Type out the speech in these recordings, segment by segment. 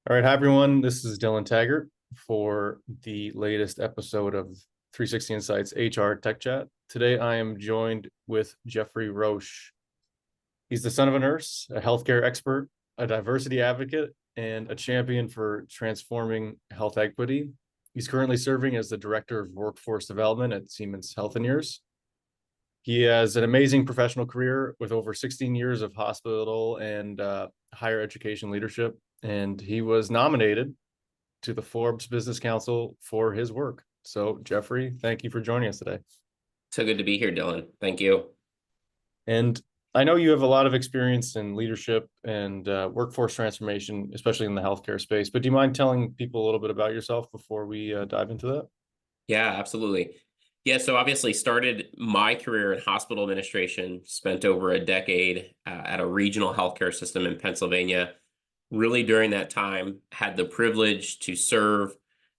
All right, hi everyone. This is Dylan Teggart for the latest episode of 360 Insights HR Tech Chat. Today I am joined with Geoffrey Roche. He's the son of a nurse, a healthcare expert, a diversity advocate, and a champion for transforming health equity. He's currently serving as the Director of Workforce Development at Siemens Healthineers. He has an amazing professional career with over 16 years of hospital and higher education leadership, and he was nominated to the Forbes Business Council for his work. So, Geoffrey, thank you for joining us today. So good to be here, Dylan. Thank you. And I know you have a lot of experience in leadership and workforce transformation, especially in the healthcare space. But do you mind telling people a little bit about yourself before we dive into that? Yeah, absolutely. Yeah, so obviously started my career in hospital administration, spent over a decade at a regional healthcare system in Pennsylvania. Really during that time, had the privilege to serve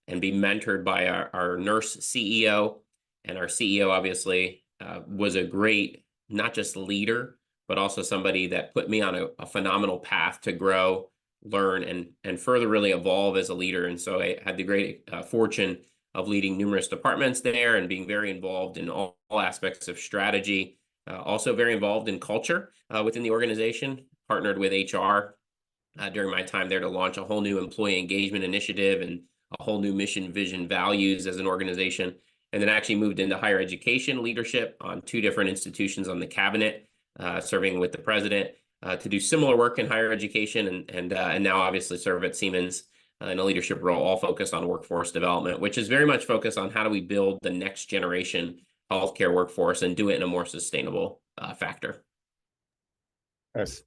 and be mentored by our nurse CEO. And our CEO obviously was a great, not just leader, but also somebody that put me on a phenomenal path to grow, learn, and further really evolve as a leader. And so I had the great fortune of leading numerous departments there and being very involved in all aspects of strategy. Also very involved in culture within the organization, partnered with HR during my time there to launch a whole new employee engagement initiative and a whole new mission, vision, values as an organization. And then actually moved into higher education leadership on two different institutions on the cabinet, serving with the president to do similar work in higher education and now obviously serve at Siemens in a leadership role, all focused on workforce development, which is very much focused on how do we build the next generation healthcare workforce and do it in a more sustainable factor. Yes.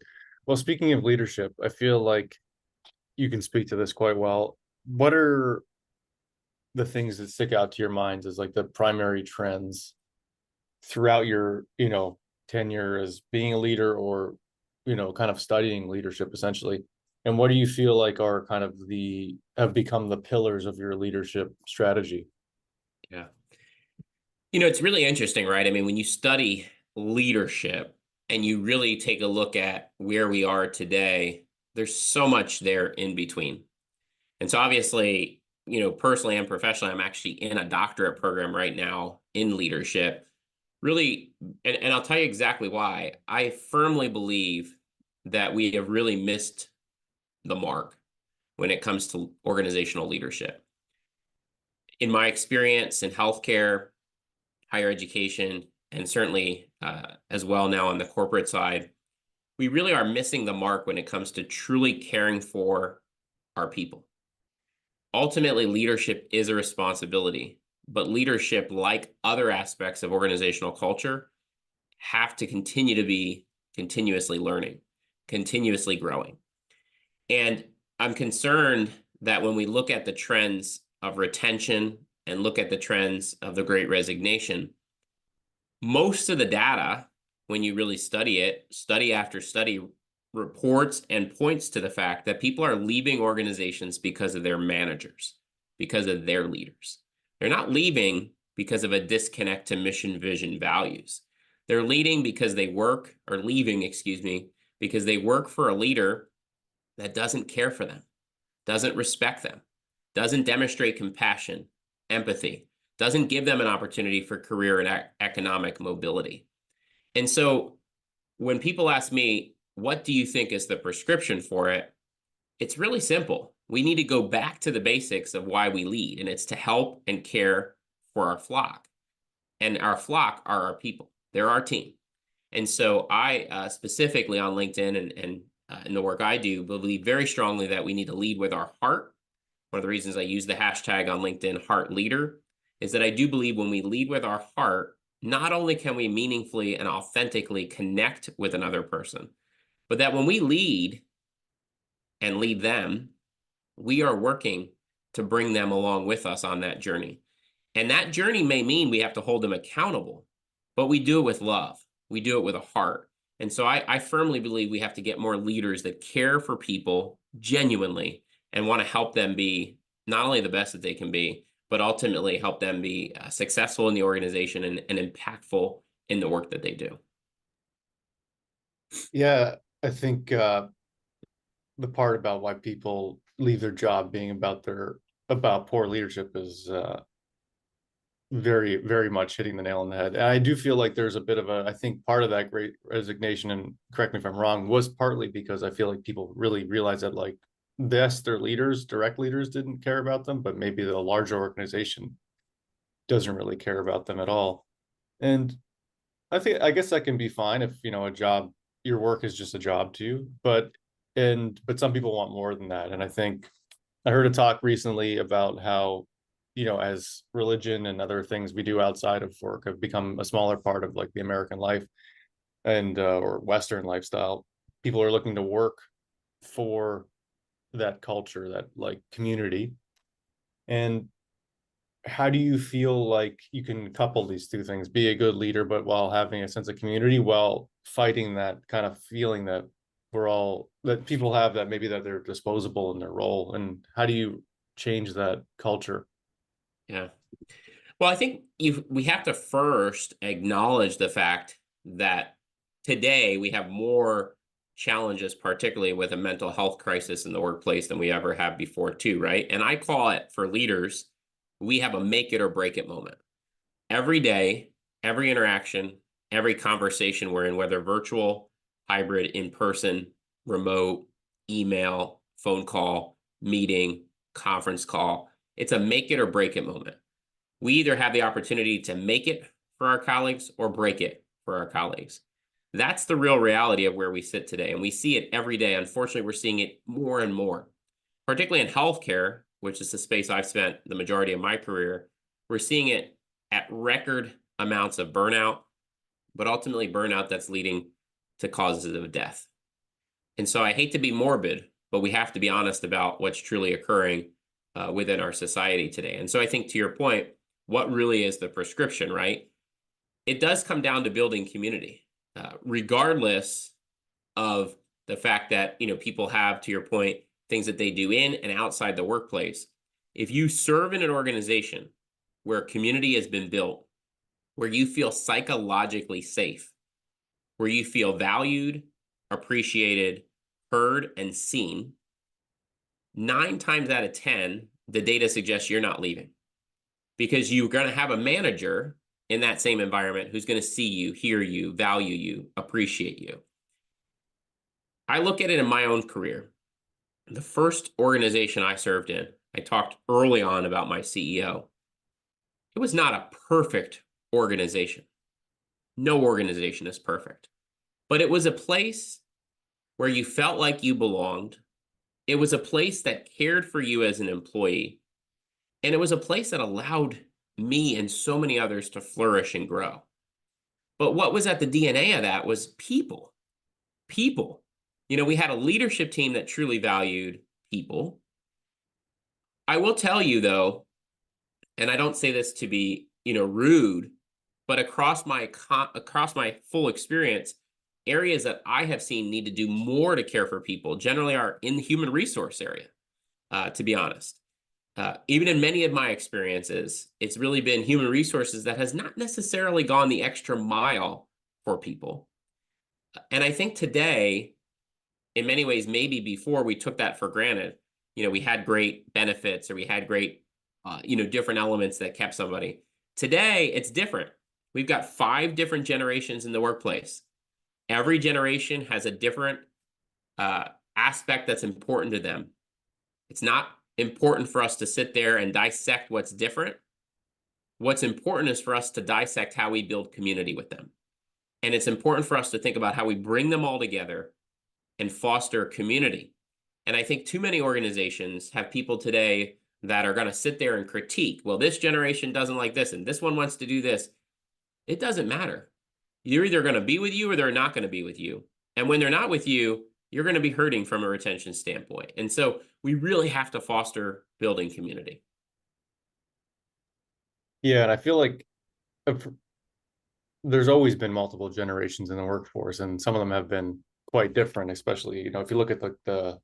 Well, speaking of leadership, I feel like you can speak to this quite well. What are the things that stick out to your minds as like the primary trends throughout your, tenure as being a leader or, kind of studying leadership essentially? And what do you feel like are kind of have become the pillars of your leadership strategy? Yeah. It's really interesting, right? I mean, when you study leadership and you really take a look at where we are today, there's so much there in between. And so obviously, personally and professionally, I'm actually in a doctorate program right now in leadership. Really, and I'll tell you exactly why. I firmly believe that we have really missed the mark when it comes to organizational leadership. In my experience in healthcare, higher education, and certainly as well now on the corporate side, we really are missing the mark when it comes to truly caring for our people. Ultimately, leadership is a responsibility, but leadership, like other aspects of organizational culture, have to continue to be continuously learning, continuously growing. And I'm concerned that when we look at the trends of retention and look at the trends of the Great Resignation, most of the data, when you really study it, study after study, reports and points to the fact that people are leaving organizations because of their managers, because of their leaders. They're not leaving because of a disconnect to mission, vision, values. They're leaving, because they work for a leader that doesn't care for them, doesn't respect them, doesn't demonstrate compassion, empathy, doesn't give them an opportunity for career and economic mobility. And so when people ask me, what do you think is the prescription for it? It's really simple. We need to go back to the basics of why we lead, and it's to help and care for our flock. And our flock are our people. They're our team. And so I specifically on LinkedIn and in the work I do, believe very strongly that we need to lead with our heart. One of the reasons I use the hashtag on LinkedIn, Heart Leader, is that I do believe when we lead with our heart, not only can we meaningfully and authentically connect with another person, but that when we lead and lead them, we are working to bring them along with us on that journey. And that journey may mean we have to hold them accountable, but we do it with love. We do it with a heart. And so I firmly believe we have to get more leaders that care for people genuinely and want to help them be not only the best that they can be, but ultimately help them be successful in the organization and impactful in the work that they do. Yeah, I think the part about why people leave their job being about poor leadership is very, very much hitting the nail on the head. And I do feel like there's a bit of I think part of that great resignation, and correct me if I'm wrong, was partly because I feel like people really realize that, like, yes, their leaders, direct leaders, didn't care about them, but maybe the larger organization doesn't really care about them at all. And I guess that can be fine if, a job, your work is just a job to you, but some people want more than that. And I think I heard a talk recently about how, as religion and other things we do outside of work have become a smaller part of, like, the American life and or Western lifestyle, people are looking to work for that culture, that, like, community. And how do you feel like you can couple these two things, be a good leader, but while having a sense of community, while fighting that kind of feeling that that people have, that maybe that they're disposable in their role? And how do you change that culture? Yeah. Well, I think we have to first acknowledge the fact that today we have more challenges, particularly with a mental health crisis in the workplace, than we ever have before, too, right? And I call it, for leaders, we have a make it or break it moment. Every day, every interaction, every conversation we're in, whether virtual, hybrid, in person, remote, email, phone call, meeting, conference call, it's a make it or break it moment. We either have the opportunity to make it for our colleagues or break it for our colleagues. That's the real reality of where we sit today. And we see it every day. Unfortunately, we're seeing it more and more, particularly in healthcare, which is the space I've spent the majority of my career. We're seeing it at record amounts of burnout, but ultimately burnout that's leading to causes of death. And so I hate to be morbid, but we have to be honest about what's truly occurring within our society today. And so I think, to your point, what really is the prescription, right? It does come down to building community, regardless of the fact that, people have, to your point, things that they do in and outside the workplace. If you serve in an organization where community has been built, where you feel psychologically safe, where you feel valued, appreciated, heard, and seen, 9 times out of 10, the data suggests you're not leaving, because you're going to have a manager in that same environment who's going to see you, hear you, value you, appreciate you. I look at it in my own career. The first organization I served in, I talked early on about my CEO. It was not a perfect organization. No organization is perfect. But it was a place where you felt like you belonged. It was a place that cared for you as an employee. And it was a place that allowed me and so many others to flourish and grow. But what was at the DNA of that was people. People. We had a leadership team that truly valued people. I will tell you, though, and I don't say this to be, rude, but across my full experience, areas that I have seen need to do more to care for people generally are in the human resource area, to be honest. Even in many of my experiences, it's really been human resources that has not necessarily gone the extra mile for people. And I think today, in many ways, maybe before we took that for granted, we had great benefits, or we had great, different elements that kept somebody. Today, it's different. We've got 5 different generations in the workplace. Every generation has a different aspect that's important to them. It's not important for us to sit there and dissect what's different. What's important is for us to dissect how we build community with them. And it's important for us to think about how we bring them all together and foster community. And I think too many organizations have people today that are going to sit there and critique, well, this generation doesn't like this, and this one wants to do this. It doesn't matter. You're either going to be with you or they're not going to be with you. And when they're not with you, you're going to be hurting from a retention standpoint. And so we really have to foster building community. Yeah, and I feel like there's always been multiple generations in the workforce, and some of them have been quite different, especially, if you look at the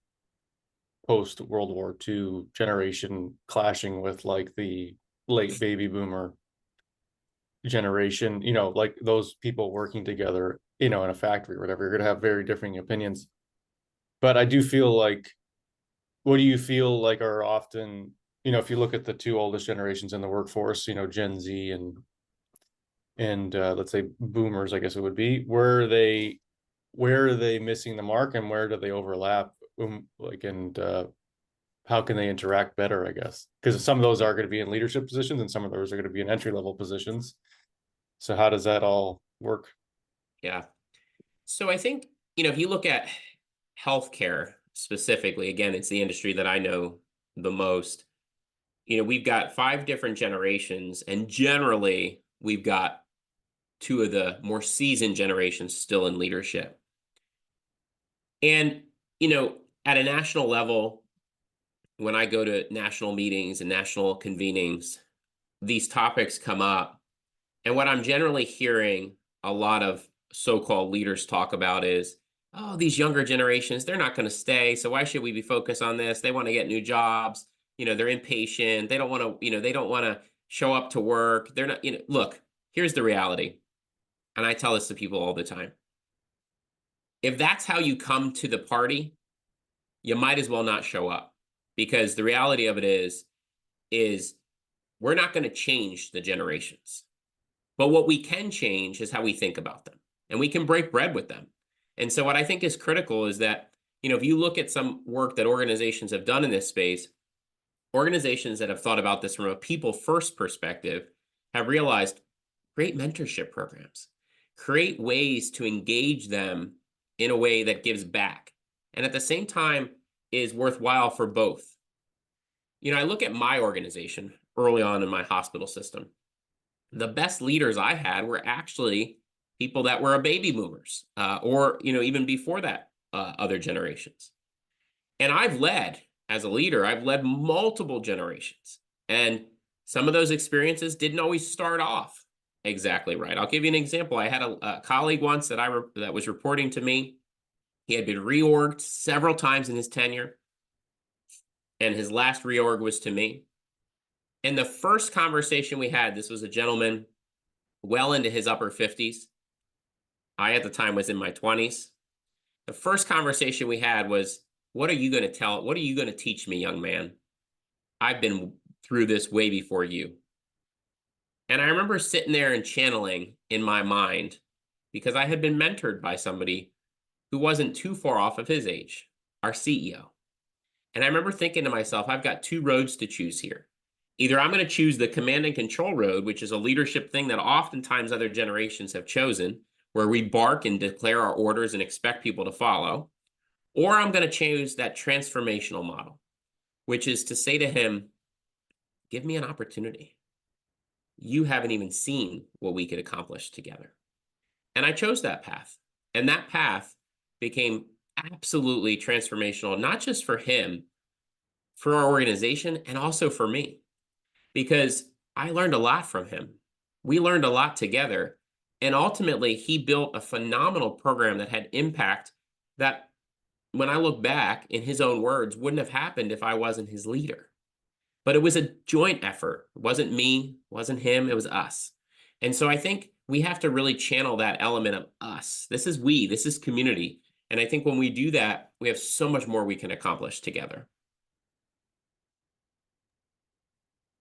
post World War II generation clashing with, like, the late baby boomer generation, like those people working together, in a factory or whatever, you're going to have very differing opinions. But I do feel like what do you feel like are often, if you look at the two oldest generations in the workforce, Gen Z and let's say boomers, I guess it would be, where are they missing the mark and where do they overlap? And how can they interact better, I guess? Because some of those are going to be in leadership positions and some of those are going to be in entry level positions. So how does that all work? Yeah. So I think, if you look at healthcare specifically, again, it's the industry that I know the most. We've got 5 different generations, and generally we've got 2 of the more seasoned generations still in leadership. And, at a national level, when I go to national meetings and national convenings, these topics come up. And what I'm generally hearing a lot of so-called leaders talk about is, oh, these younger generations, they're not going to stay. So why should we be focused on this? They want to get new jobs. They're impatient. They don't want to, they don't want to show up to work. They're not, look, here's the reality. And I tell this to people all the time. If that's how you come to the party, you might as well not show up, because the reality of it is we're not going to change the generations. But what we can change is how we think about them, and we can break bread with them. And so what I think is critical is that, if you look at some work that organizations have done in this space, organizations that have thought about this from a people first perspective have realized create mentorship programs, create ways to engage them in a way that gives back. And at the same time is worthwhile for both. I look at my organization early on in my hospital system. The best leaders I had were actually people that were baby boomers, or, even before that, other generations. And as a leader, I've led multiple generations. And some of those experiences didn't always start off exactly right. I'll give you an example. I had a colleague once that was reporting to me. He had been reorged several times in his tenure, and his last reorg was to me. And the first conversation we had, this was a gentleman well into his upper 50s. I, at the time, was in my 20s. The first conversation we had was, what are you going to teach me, young man? I've been through this way before you. And I remember sitting there and channeling in my mind, because I had been mentored by somebody who wasn't too far off of his age, our CEO. And I remember thinking to myself, I've got 2 roads to choose here. Either I'm going to choose the command and control road, which is a leadership thing that oftentimes other generations have chosen, where we bark and declare our orders and expect people to follow, or I'm going to choose that transformational model, which is to say to him, give me an opportunity. You haven't even seen what we could accomplish together. And I chose that path. And that path became absolutely transformational, not just for him, for our organization, and also for me, because I learned a lot from him. We learned a lot together. And ultimately, he built a phenomenal program that had impact that, when I look back, in his own words, wouldn't have happened if I wasn't his leader. But it was a joint effort. It wasn't me, it wasn't him, it was us. And so I think we have to really channel that element of us. This is community. And I think when we do that, we have so much more we can accomplish together.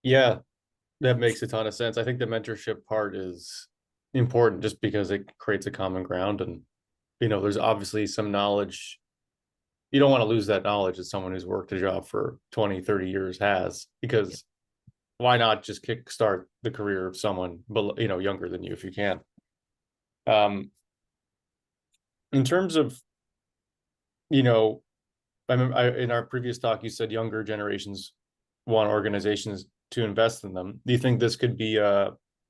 Yeah, that makes a ton of sense. I think the mentorship part is important just because it creates a common ground. And, there's obviously some knowledge. You don't want to lose that knowledge that someone who's worked a job for 20, 30 years has, because why not just kickstart the career of someone, younger than you if you can. In terms of, I mean, in our previous talk, you said younger generations want organizations to invest in them. Do you think this could be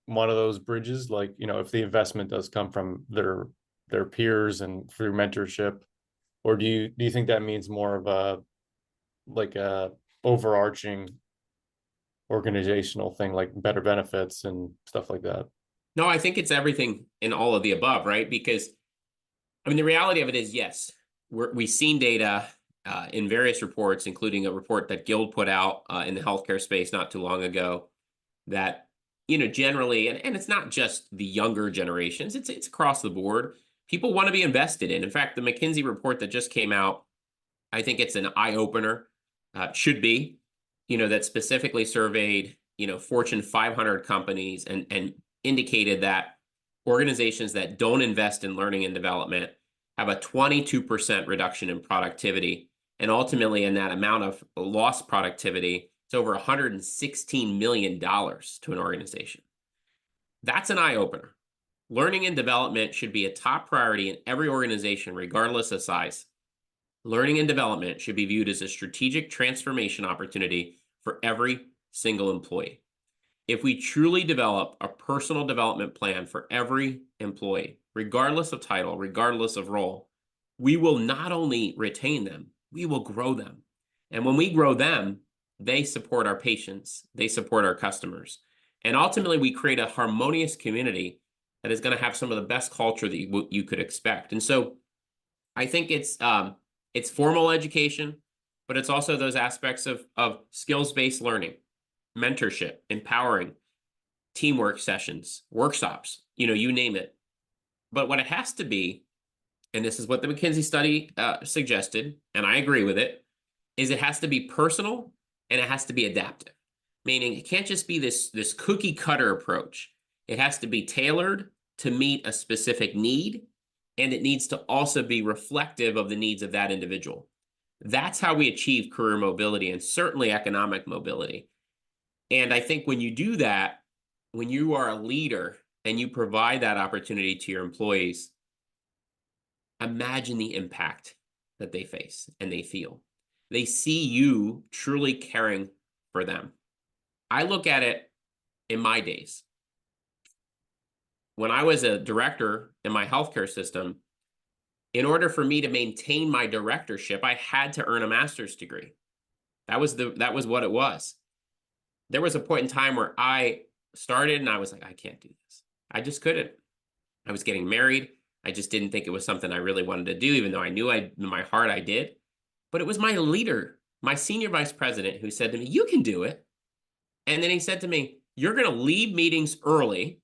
one of those bridges? Like, if the investment does come from their peers and through mentorship, or do you think that means more of a overarching organizational thing, like better benefits and stuff like that? No, I think it's everything in all of the above, right? Because, I mean, the reality of it is, yes, we've seen data in various reports, including a report that Guild put out in the healthcare space not too long ago, that, generally, and it's not just the younger generations, it's across the board. People want to be invested in. In fact, the McKinsey report that just came out, I think it's an eye-opener should be, that specifically surveyed, Fortune 500 companies and indicated that organizations that don't invest in learning and development have a 22% reduction in productivity. And ultimately, in that amount of lost productivity, it's over $116 million to an organization. That's an eye opener. Learning and development should be a top priority in every organization, regardless of size. Learning and development should be viewed as a strategic transformation opportunity for every single employee. If we truly develop a personal development plan for every employee, regardless of title, regardless of role, we will not only retain them, we will grow them. And when we grow them, they support our patients, they support our customers. And ultimately, we create a harmonious community that is going to have some of the best culture that you could expect. And so I think it's formal education, but it's also those aspects of skills-based learning, mentorship, empowering, teamwork sessions, workshops, you name it. But what it has to be, and this is what the McKinsey study suggested, and I agree with it, is it has to be personal and it has to be adaptive. Meaning it can't just be this cookie cutter approach. It has to be tailored to meet a specific need, and it needs to also be reflective of the needs of that individual. That's how we achieve career mobility and certainly economic mobility. And I think when you do that, when you are a leader and you provide that opportunity to your employees, imagine the impact that they face and they feel. They see you truly caring for them. I look at it in my days. When I was a director in my healthcare system, in order for me to maintain my directorship, I had to earn a master's degree. That was what it was. There was a point in time where I started and I was like, I can't do this. I just couldn't. I was getting married. I just didn't think it was something I really wanted to do, even though I knew in my heart I did. But it was my leader, my senior vice president, who said to me, you can do it. And then he said to me, you're going to leave meetings early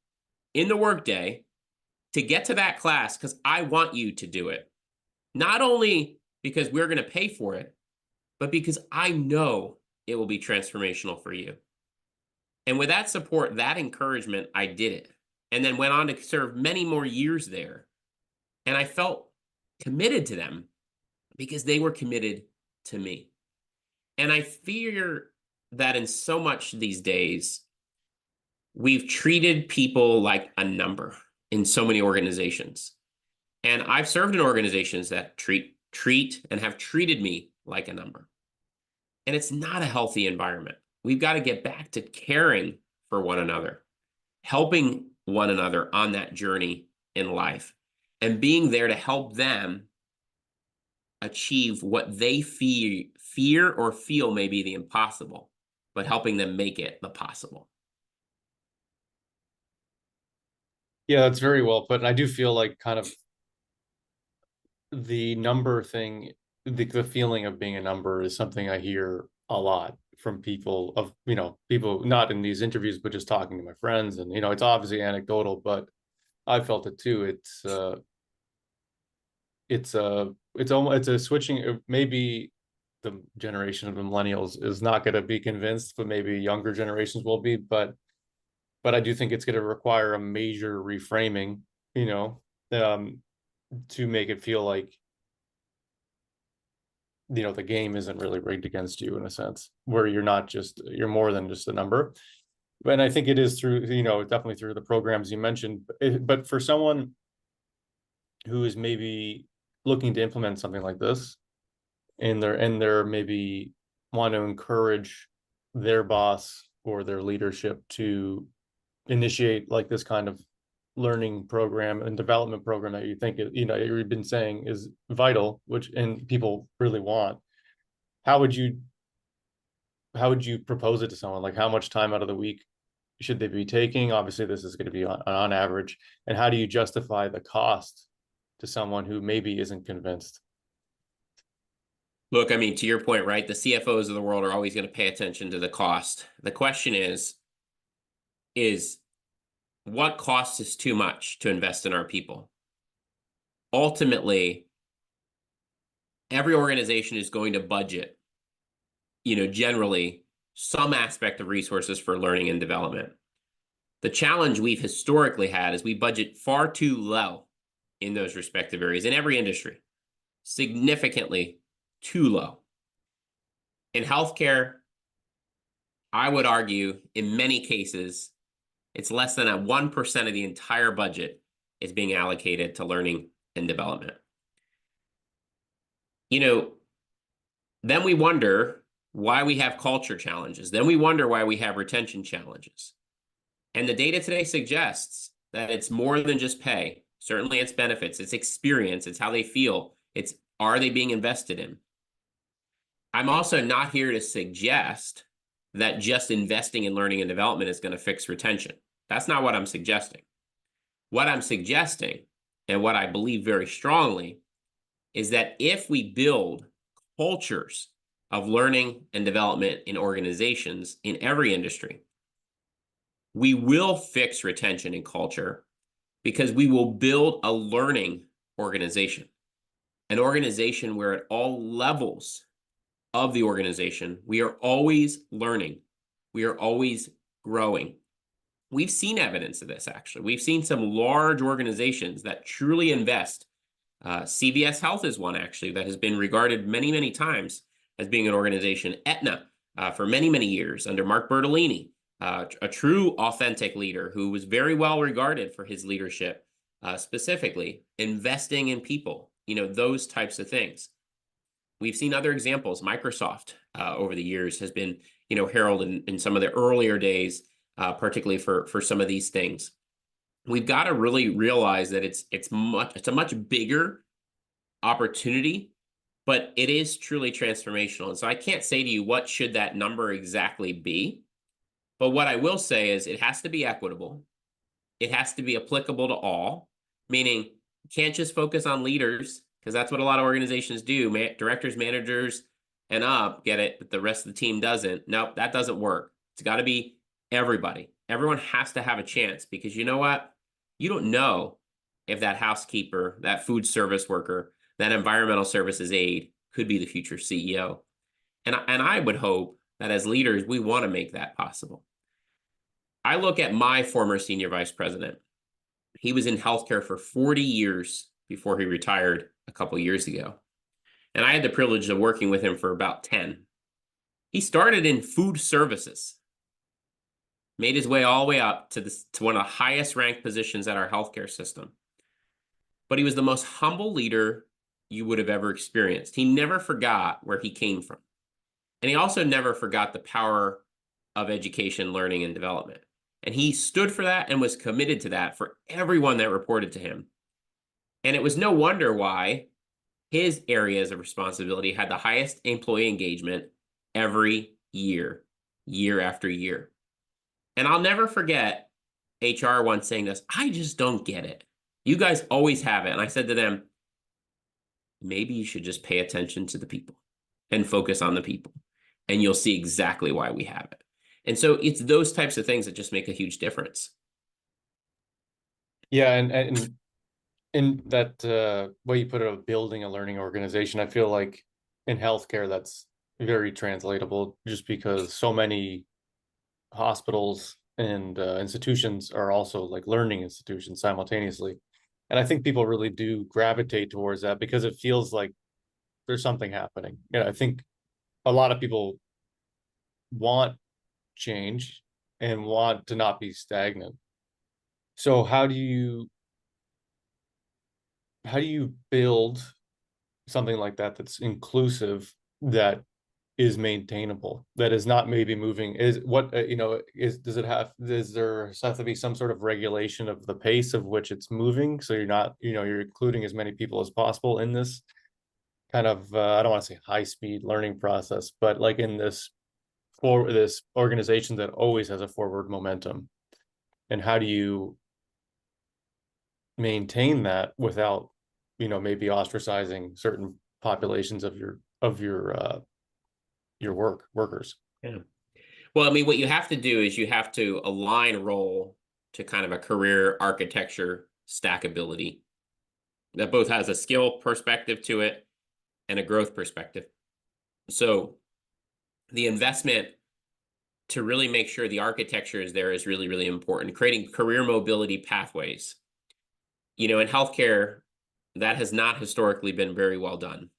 in the workday to get to that class because I want you to do it. Not only because we're going to pay for it, but because I know it will be transformational for you. And with that support, that encouragement, I did it. And then went on to serve many more years there. And I felt committed to them because they were committed to me. And I fear that in so much these days, we've treated people like a number in so many organizations. And I've served in organizations that treat and have treated me like a number. And it's not a healthy environment. We've got to get back to caring for one another, helping one another on that journey in life, and being there to help them achieve what they fear or feel may be the impossible, but helping them make it the possible. Yeah, that's very well put. And I do feel like kind of the number thing, the feeling of being a number is something I hear a lot from people people not in these interviews, but just talking to my friends. And, it's obviously anecdotal, but I felt it too. It's a switching, maybe the generation of millennials is not going to be convinced, but maybe younger generations will be. But I do think it's going to require a major reframing, to make it feel like, the game isn't really rigged against you in a sense, where you're more than just a number. And I think it is through, definitely through the programs you mentioned. But for someone who is maybe looking to implement something like this, and they're maybe want to encourage their boss or their leadership to initiate like this kind of learning program and development program that you think you've been saying is vital, which and people really want, how would you propose it to someone? Like, how much time out of the week should they be taking? Obviously this is going to be on average, and how do you justify the cost to someone who maybe isn't convinced? Look, I mean, to your point, right? The CFOs of the world are always going to pay attention to the cost. The question is what costs us too much to invest in our people? Ultimately, every organization is going to budget generally some aspect of resources for learning and development. The challenge we've historically had is we budget far too low in those respective areas in every industry, significantly too low. In healthcare, I would argue in many cases, it's less than 1% of the entire budget is being allocated to learning and development. Then we wonder why we have culture challenges. Then we wonder why we have retention challenges. And the data today suggests that it's more than just pay. Certainly it's benefits, it's experience, it's how they feel, it's are they being invested in. I'm also not here to suggest that just investing in learning and development is going to fix retention. That's not what I'm suggesting. What I'm suggesting, and what I believe very strongly, is that if we build cultures of learning and development in organizations in every industry, we will fix retention and culture because we will build a learning organization, an organization where at all levels of the organization, we are always learning. We are always growing. We've seen evidence of this, actually. We've seen some large organizations that truly invest. CVS Health is one, actually, that has been regarded many, many times as being an organization. Aetna, for many, many years under Mark Bertolini, a true authentic leader who was very well regarded for his leadership, specifically investing in people, those types of things. We've seen other examples. Microsoft over the years has been, heralded in some of the earlier days, particularly for some of these things. We've got to really realize that it's a much bigger opportunity, but it is truly transformational. And so I can't say to you what should that number exactly be, but what I will say is it has to be equitable. It has to be applicable to all, meaning you can't just focus on leaders, because that's what a lot of organizations do. Directors, managers, and up get it, but the rest of the team doesn't. Nope, that doesn't work. It's got to be everybody. Everyone has to have a chance, because you know what? You don't know if that housekeeper, that food service worker, that environmental services aide could be the future CEO. And I would hope that as leaders, we want to make that possible. I look at my former senior vice president. He was in healthcare for 40 years before he retired a couple years ago. And I had the privilege of working with him for about 10. He started in food services, made his way all the way up to one of the highest ranked positions at our healthcare system. But he was the most humble leader you would have ever experienced. He never forgot where he came from. And he also never forgot the power of education, learning, and development. And he stood for that and was committed to that for everyone that reported to him. And it was no wonder why his areas of responsibility had the highest employee engagement every year, year after year. And I'll never forget HR once saying this, I just don't get it. You guys always have it. And I said to them, maybe you should just pay attention to the people and focus on the people, and you'll see exactly why we have it. And so it's those types of things that just make a huge difference. Yeah, and in that way you put it of building a learning organization, I feel like in healthcare that's very translatable, just because so many hospitals and institutions are also like learning institutions simultaneously. And I think people really do gravitate towards that because it feels like there's something happening. I think a lot of people want change and want to not be stagnant. So how do you build something like that that's inclusive, that is maintainable, that is not maybe moving? Is what does there have to be some sort of regulation of the pace of which it's moving, so you're not, you're including as many people as possible in this kind of I don't want to say high speed learning process, but like in this organization that always has a forward momentum? And how do you maintain that without maybe ostracizing certain populations of your workers? Yeah. Well, I mean, what you have to do is you have to align role to kind of a career architecture stackability that both has a skill perspective to it and a growth perspective. So the investment to really make sure the architecture is there is really, really important. Creating career mobility pathways. In healthcare, that has not historically been very well done.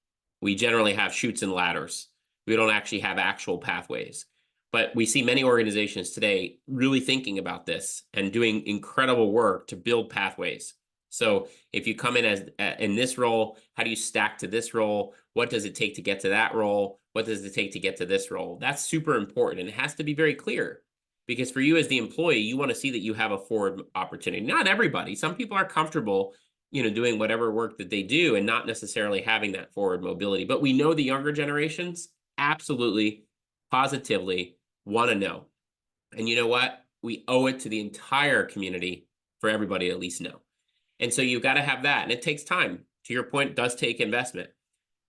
We generally have chutes and ladders. We don't actually have actual pathways. But we see many organizations today really thinking about this and doing incredible work to build pathways. So if you come in as in this role, how do you stack to this role? What does it take to get to that role? What does it take to get to this role? That's super important, and it has to be very clear, because for you as the employee, you want to see that you have a forward opportunity. Not everybody. Some people are comfortable, doing whatever work that they do and not necessarily having that forward mobility. But we know the younger generations absolutely, positively want to know. And you know what? We owe it to the entire community for everybody to at least know. And so you've got to have that. And it takes time. To your point, it does take investment.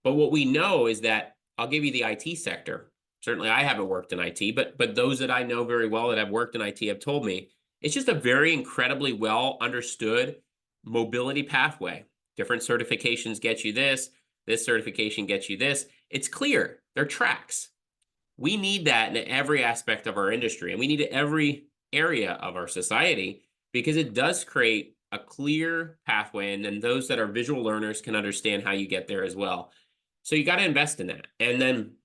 But what we know is that, I'll give you the IT sector. Certainly I haven't worked in IT, but those that I know very well that have worked in IT have told me it's just a very incredibly well understood mobility pathway. Different certifications get you this certification gets you this. It's clear. They're tracks. We need that in every aspect of our industry, and we need it in every area of our society, because it does create a clear pathway, and then those that are visual learners can understand how you get there as well. So you got to invest in that. And then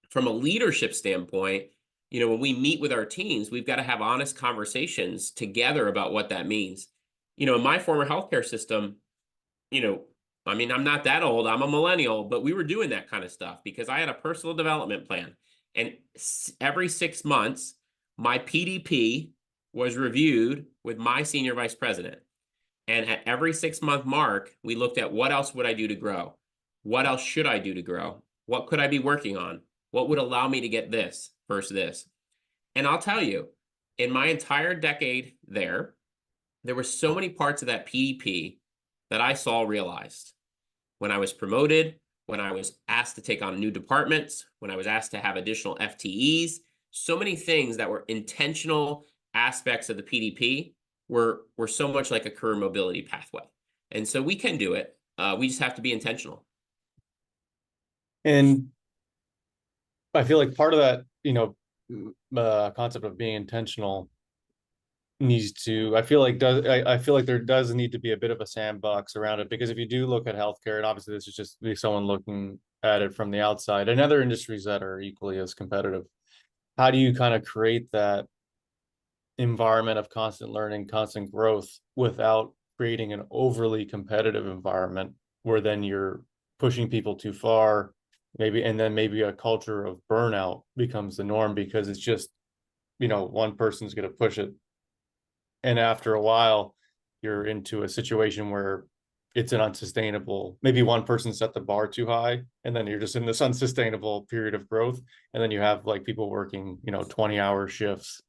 from a leadership standpoint, when we meet with our teams, we've got to have honest conversations together about what that means. In my former healthcare system, I'm not that old, I'm a millennial, but we were doing that kind of stuff because I had a personal development plan. And every 6 months, my PDP was reviewed with my senior vice president. And at every 6-month mark, we looked at what else would I do to grow? What else should I do to grow? What could I be working on? What would allow me to get this versus this? And I'll tell you, in my entire decade there were so many parts of that PDP that I saw realized. When I was promoted, when I was asked to take on new departments, when I was asked to have additional FTEs, so many things that were intentional aspects of the PDP were so much like a career mobility pathway. And so we can do it. We just have to be intentional. And I feel like part of that, concept of being intentional needs to, I feel like there does need to be a bit of a sandbox around it, because if you do look at healthcare, and obviously this is just someone looking at it from the outside, and other industries that are equally as competitive, how do you kind of create that environment of constant learning, constant growth, without creating an overly competitive environment where then you're pushing people too far, and then maybe a culture of burnout becomes the norm, because it's just, one person's going to push it, and after a while you're into a situation where it's an unsustainable, maybe one person set the bar too high, and then you're just in this unsustainable period of growth, and then you have like people working 20-hour shifts,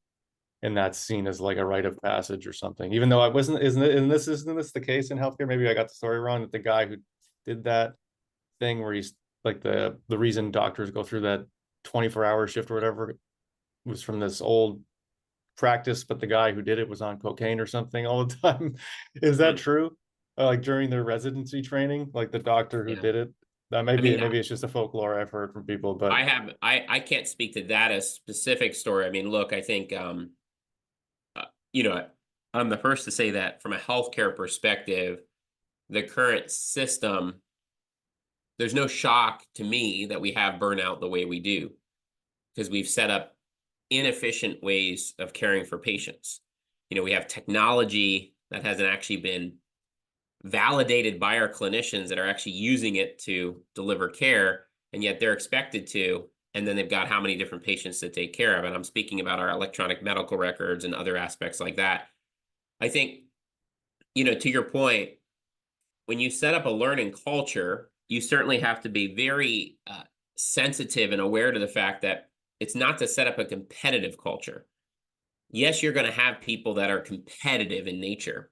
and that's seen as like a rite of passage or something, even though isn't this the case in healthcare? Maybe I got the story wrong, that the guy who did that thing where he's like, the reason doctors go through that 24-hour shift or whatever was from this old practice, but the guy who did it was on cocaine or something all the time. Is that true? Like during their residency training, like the doctor who did it, maybe it's just a folklore I've heard from people, but I can't speak to that as specific story. Look, I think I'm the first to say that from a healthcare perspective, the current system, there's no shock to me that we have burnout the way we do, because we've set up inefficient ways of caring for patients. We have technology that hasn't actually been validated by our clinicians that are actually using it to deliver care, and yet they're expected to, and then they've got how many different patients to take care of. And I'm speaking about our electronic medical records and other aspects like that. I think, to your point, when you set up a learning culture, you certainly have to be very sensitive and aware to the fact that it's not to set up a competitive culture. Yes, you're going to have people that are competitive in nature,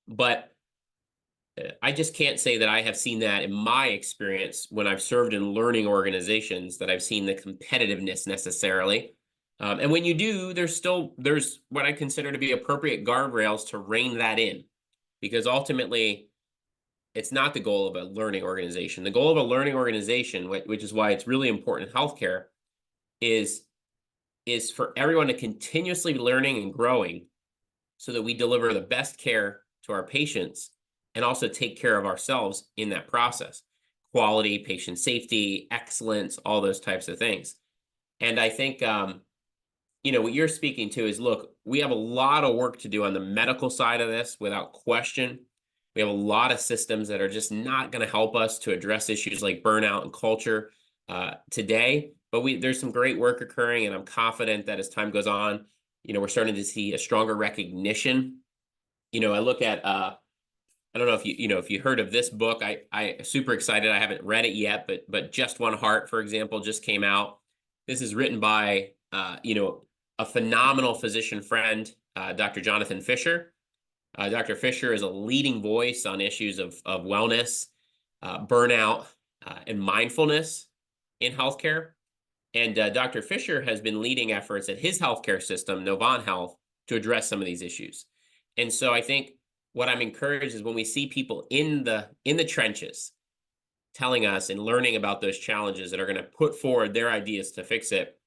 but I just can't say that I have seen that in my experience when I've served in learning organizations, that I've seen the competitiveness necessarily. And when you do, there's what I consider to be appropriate guardrails to rein that in, because ultimately it's not the goal of a learning organization. The goal of a learning organization, which is why it's really important in healthcare, is for everyone to continuously be learning and growing so that we deliver the best care to our patients and also take care of ourselves in that process. Quality, patient safety, excellence, all those types of things. And I think, what you're speaking to is, look, we have a lot of work to do on the medical side of this, without question. We have a lot of systems that are just not going to help us to address issues like burnout and culture today. But there's some great work occurring, and I'm confident that as time goes on, we're starting to see a stronger recognition. I look at I don't know if you heard of this book. I super excited. I haven't read it yet, but Just One Heart, for example, just came out. This is written by a phenomenal physician friend, Dr. Jonathan Fisher. Dr. Fisher is a leading voice on issues of wellness, burnout, and mindfulness in healthcare. And Dr. Fisher has been leading efforts at his healthcare system, Novant Health, to address some of these issues. And so I think what I'm encouraged is when we see people in the trenches telling us and learning about those challenges that are going to put forward their ideas to fix it,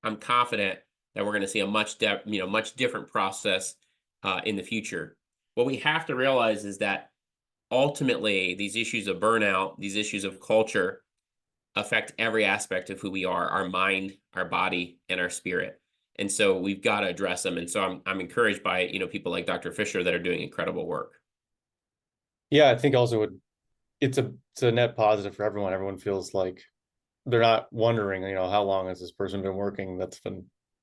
I'm confident that we're going to see a much different process in the future. What we have to realize is that ultimately these issues of burnout, these issues of culture, affect every aspect of who we are, our mind, our body, and our spirit. And so we've got to address them. And so I'm encouraged by, people like Dr. Fisher that are doing incredible work. Yeah, I think also it's a net positive for everyone. Everyone feels like they're not wondering, how long has this person been working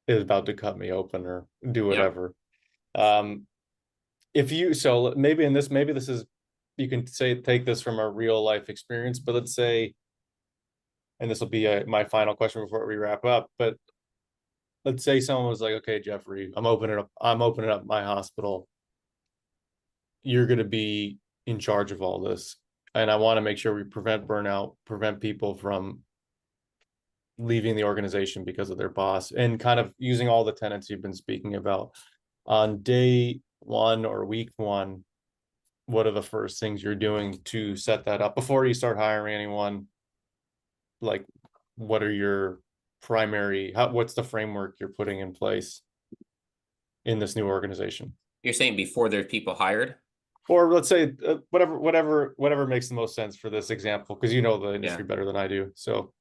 is about to cut me open or do whatever. Yeah. Maybe this is, you can take this from a real life experience, but let's say, and this will be my final question before we wrap up, but let's say someone was like, okay, Geoffrey, I'm opening up my hospital. You're going to be in charge of all this. And I want to make sure we prevent burnout, prevent people from leaving the organization because of their boss, and kind of using all the tenets you've been speaking about. On day one or week one, what are the first things you're doing to set that up before you start hiring anyone? Like, what are your what's the framework you're putting in place in this new organization? You're saying before there's people hired? Or let's say whatever makes the most sense for this example, because you know the industry better than I do. So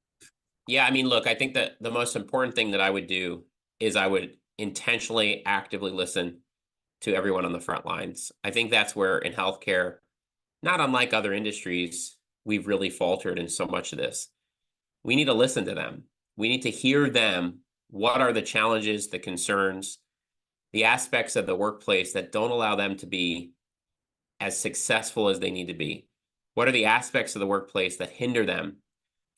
yeah, I mean, look, I think that the most important thing that I would do is I would intentionally, actively listen to everyone on the front lines. I think that's where in healthcare, not unlike other industries, we've really faltered in so much of this. We need to listen to them. We need to hear them. What are the challenges, the concerns, the aspects of the workplace that don't allow them to be as successful as they need to be? What are the aspects of the workplace that hinder them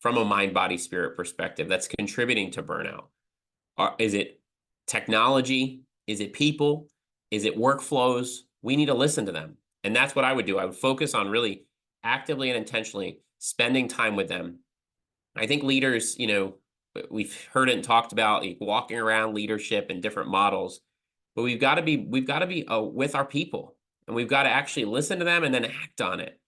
from a mind, body, spirit perspective that's contributing to burnout? Is it technology? Is it people? Is it workflows? We need to listen to them. And that's what I would do. I would focus on really actively and intentionally spending time with them. I think leaders, we've heard it and talked about like walking around leadership and different models, but we've got to be with our people, and we've got to actually listen to them and then act on it.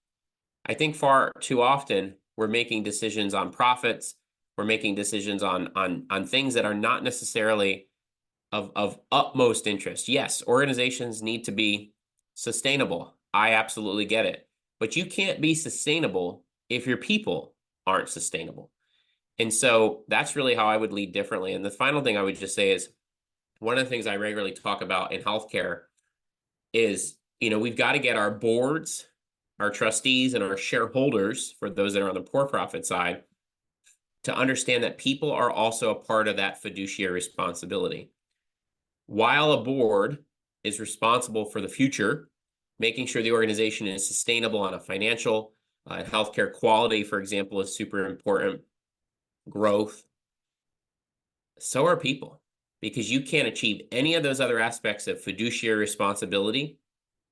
I think far too often we're making decisions on profits. We're making decisions on things that are not necessarily of utmost interest. Yes, organizations need to be sustainable. I absolutely get it. But you can't be sustainable if your people aren't sustainable. And so that's really how I would lead differently. And the final thing I would just say is, one of the things I regularly talk about in healthcare is, we've got to get our boards, our trustees, and our shareholders, for those that are on the for-profit side, to understand that people are also a part of that fiduciary responsibility. While a board is responsible for the future, making sure the organization is sustainable on a financial and healthcare quality, for example, is super important. Growth. So are people, because you can't achieve any of those other aspects of fiduciary responsibility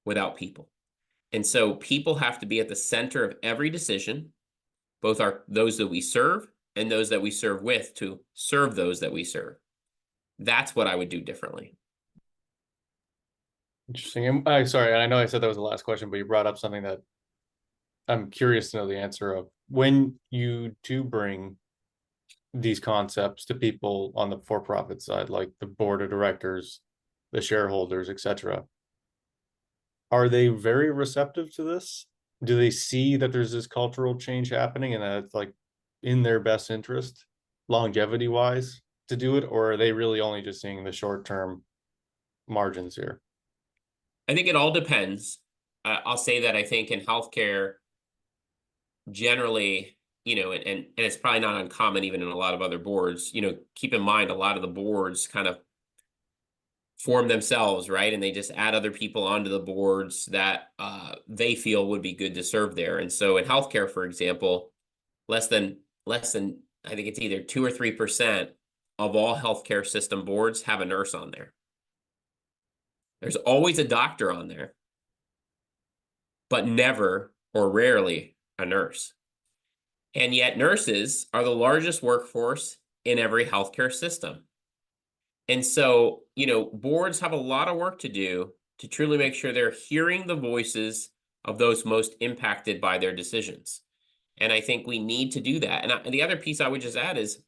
without people. And so people have to be at the center of every decision, both those that we serve and those that we serve with, to serve those that we serve. That's what I would do differently. Interesting. And sorry, I know I said that was the last question, but you brought up something that I'm curious to know the answer of. When you do bring these concepts to people on the for-profit side, like the board of directors, the shareholders, etc. Are they very receptive to this? Do they see that there's this cultural change happening and that it's like in their best interest, longevity wise, to do it? Or are they really only just seeing the short-term margins here? I think it all depends. I'll say that I think in healthcare, generally, and it's probably not uncommon even in a lot of other boards, keep in mind a lot of the boards kind of form themselves, right? And they just add other people onto the boards that they feel would be good to serve there. And so in healthcare, for example, less than I think it's either 2 or 3% of all healthcare system boards have a nurse on there. There's always a doctor on there, but never or rarely a nurse. And yet nurses are the largest workforce in every healthcare system. And so, boards have a lot of work to do to truly make sure they're hearing the voices of those most impacted by their decisions. And I think we need to do that. And the other piece I would just add is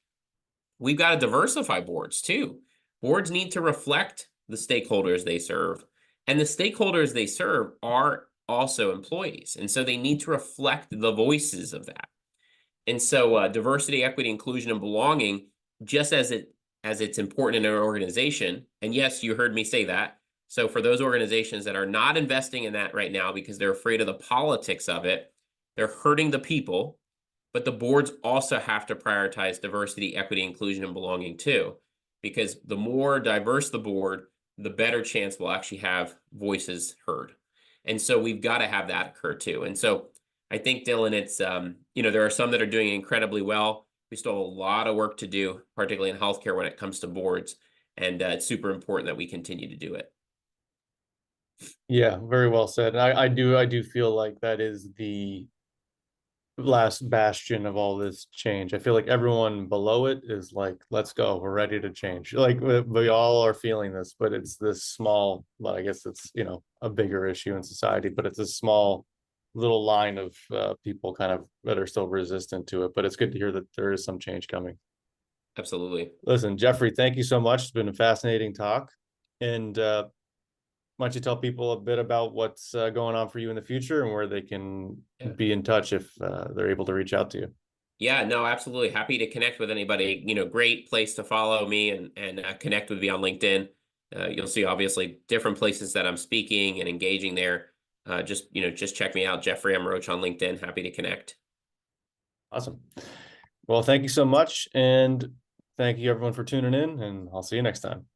we've got to diversify boards too. Boards need to reflect the stakeholders they serve. And the stakeholders they serve are also employees. And so they need to reflect the voices of that. And so diversity, equity, inclusion, and belonging, just as it's important in an organization, and yes, you heard me say that. So for those organizations that are not investing in that right now because they're afraid of the politics of it, they're hurting the people, but the boards also have to prioritize diversity, equity, inclusion, and belonging too, because the more diverse the board, the better chance we'll actually have voices heard. And so we've got to have that occur too. And so I think, Dylan, it's, there are some that are doing incredibly well. We still have a lot of work to do, particularly in healthcare when it comes to boards. And it's super important that we continue to do it. Yeah, very well said. I do feel like that is the last bastion of all this change. I feel like everyone below it is like, let's go, we're ready to change. Like we all are feeling this, but it's this small, well, I guess it's, a bigger issue in society, but it's a small little line of people kind of that are still resistant to it. But it's good to hear that there is some change coming. Absolutely. Listen, Geoffrey, thank you so much. It's been a fascinating talk. And why don't you tell people a bit about what's going on for you in the future and where they can Yeah. be in touch if they're able to reach out to you? Yeah, no, absolutely. Happy to connect with anybody. Great place to follow me and connect with me on LinkedIn. You'll see obviously different places that I'm speaking and engaging there. Just check me out, Geoffrey M. Roche on LinkedIn. Happy to connect. Awesome. Well, thank you so much. And thank you everyone for tuning in, and I'll see you next time.